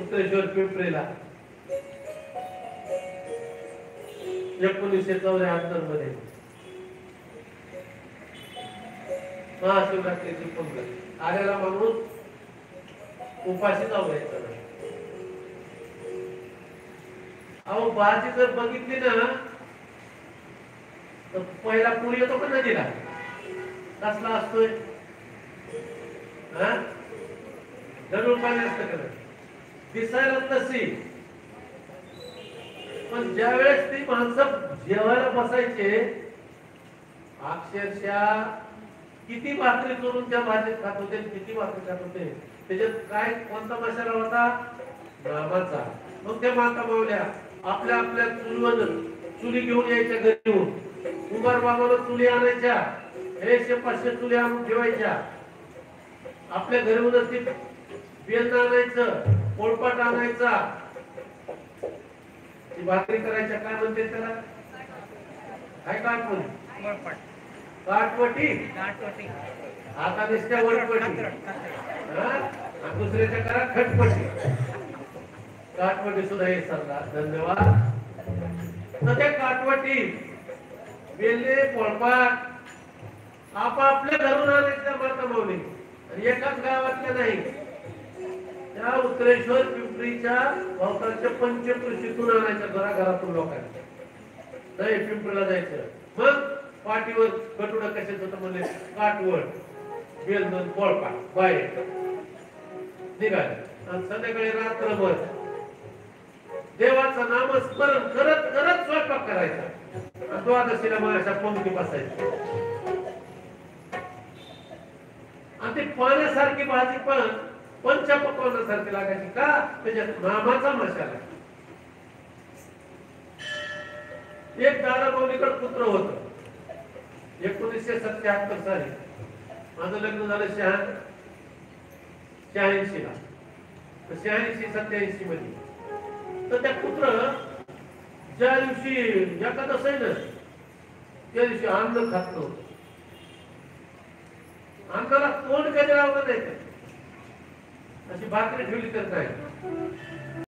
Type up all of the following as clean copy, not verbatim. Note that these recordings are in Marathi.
उत्तरेश्वर पिंपरीला 1974 मध्ये महाशिवरात्रीची पंगत आलेला माणूस उपाशी जाऊ द्यायचा नाही. अहो बाजी जर बघितली ना तर पहिला पूर येतो का नदीला कसला असतोय गरुड पाणी असतं का दिसायला तशी. पण ज्या वेळेस ती माणसं जेवायला बसायचे अक्षरशः किती भाकरी करून त्या भाजीत खात होते किती भाकरी खात होते. त्याच्यात काय कोणता मसाला होता नामाचा. मग त्या माता मावल्या आपल्या आपल्या चुलीवर चुली घेऊन यायच्या घरी येऊन उमर बाबाला चुली आणायच्या 100-500 चुली आणून ठेवायच्या. आपल्या घरीहूनच ती बेल आणायचं पोळपाट आणायचा ती भाकरी करायच्या. काय म्हणते त्याला काय काटवटी काटवटी आता नुसत्या वरपटी दुसऱ्याच्या करा खटपटी काटवटी सुद्धा हे सरला. धन्यवाद. तर त्या काटवटी बेले पोळपाट आपापल्या घरून आणायच्या माता माऊली आणि एकाच गावातल्या नाही. त्या उत्तरेश्वर पिंपरीच्या भोवतालच्या पंचकृषीतून आणायच्या घराघरातून लोकांच्या. नाही पिंपरीला जायचं. मग पाठीवर कटुडा कशाच होतं म्हणजे काटवड बेलदोन पोळपाट बाहेर निघाले आणि संध्याकाळी रात्रभर देवाचं नामस्मरण करत करत स्वयंपाक करायचा. द्वादशीला मग अशा पंक्ती बसायच्या आणि ती पाण्यासारखी भाजी पण पंचपक्वानासारखी लागायची. का त्याच्यात नामाचा मसाला. एक दादा माऊलीकडे पुत्र होत 1977 साली. माझं लग्न झालं 86 ला 86-87 मध्ये. तर त्या पुत्र ज्या दिवशी एकादश आहे ना त्या दिवशी अन्न खात नव्हतं. अन्नाला तोंड कधी लावलं नाही. अशी भाकरी ठेवली तर काय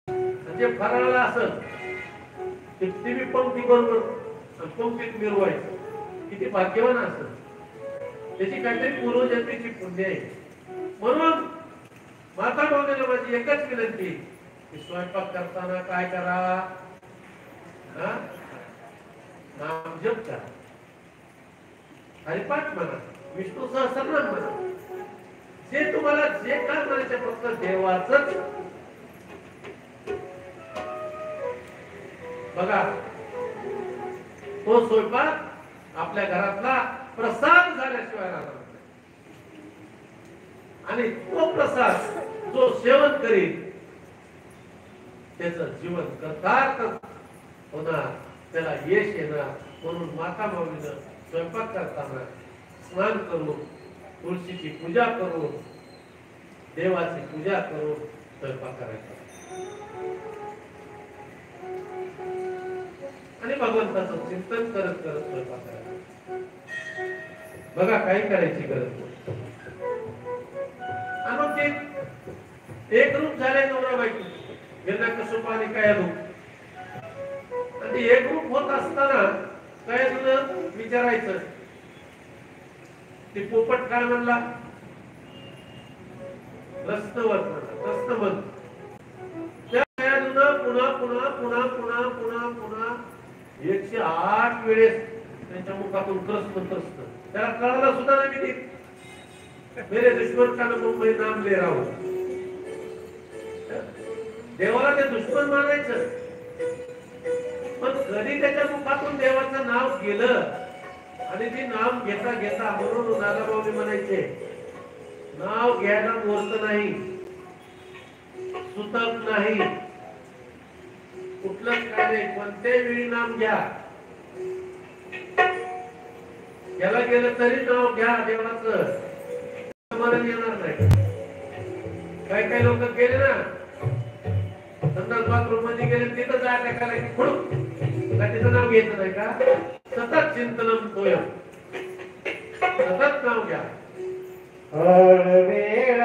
म्हणजे फराळाला असत ते मी पंक्ती बरोबर पंक्तीत मिरवायचं. किती भाग्यवान असत. त्याची काहीतरी पूर्वजन्मीची पुण्य आहे. म्हणून माता माऊलीला माझी एकच विनंती की स्वयंपाक करताना काय करा नाम जप करा हरिपाठ म्हणा विष्णू सहस्रनाम म्हणा. जे तुम्हाला जे काय म्हणायचे फक्त देवाचंच. बघा तो स्वयंपाक आपल्या घरातला प्रसाद झाल्याशिवाय राहणार नाही. आणि तो प्रसाद जो सेवन करील त्याचं जीवन कृतार्थ होणार त्याला यश येणार. म्हणून माता माऊलीनं स्वयंपाक करताना स्नान करून तुळशीची पूजा करून देवाची पूजा करून स्वयंपाक करायचा आणि भगवंताचं चिंतन करत करत स्वयंपाक करायचा. बघा काही करायची गरज नाही. आणि एक रूप झाले नवरा बायको यांना कसं पाणी काय रूप आणि एक रूप होत असताना काय तुला विचारायचं ते पोपट काय म्हणला रस्तवत म्हणला रस्तवत. त्या पुन्हा पुन्हा पुन्हा पुन्हा पुन्हा पुन्हा 108 वेळेस त्यांच्या मुखातून कृष्ण कृष्ण त्याला कळायला सुद्धा नाही. मेरे दुश्मन का मुंबई नाम ले रहा हूं. देवाला ते दुश्मन मानायचं पण कधी त्याच्या मुखातून देवाचं नाव गेलं आणि ते नाव घेता घेता म्हणून नागाबावली म्हणायचे नाव घ्यायला मोर्त नाही सुतक नाही कुठलंच काय नाही. कोणत्याही वेळी नाम घ्या. याला गेलं तरी नाव घ्या देवाचं मरण येणार नाही. काही काही लोक गेले ना संडास बाथरूम मध्ये गेले तिथं जाय टाकायला की फोडून का तिचं नाव घ्यायचं नाही का. सतत चिंतनम तोयम सतत नाव घ्या. हर वेळ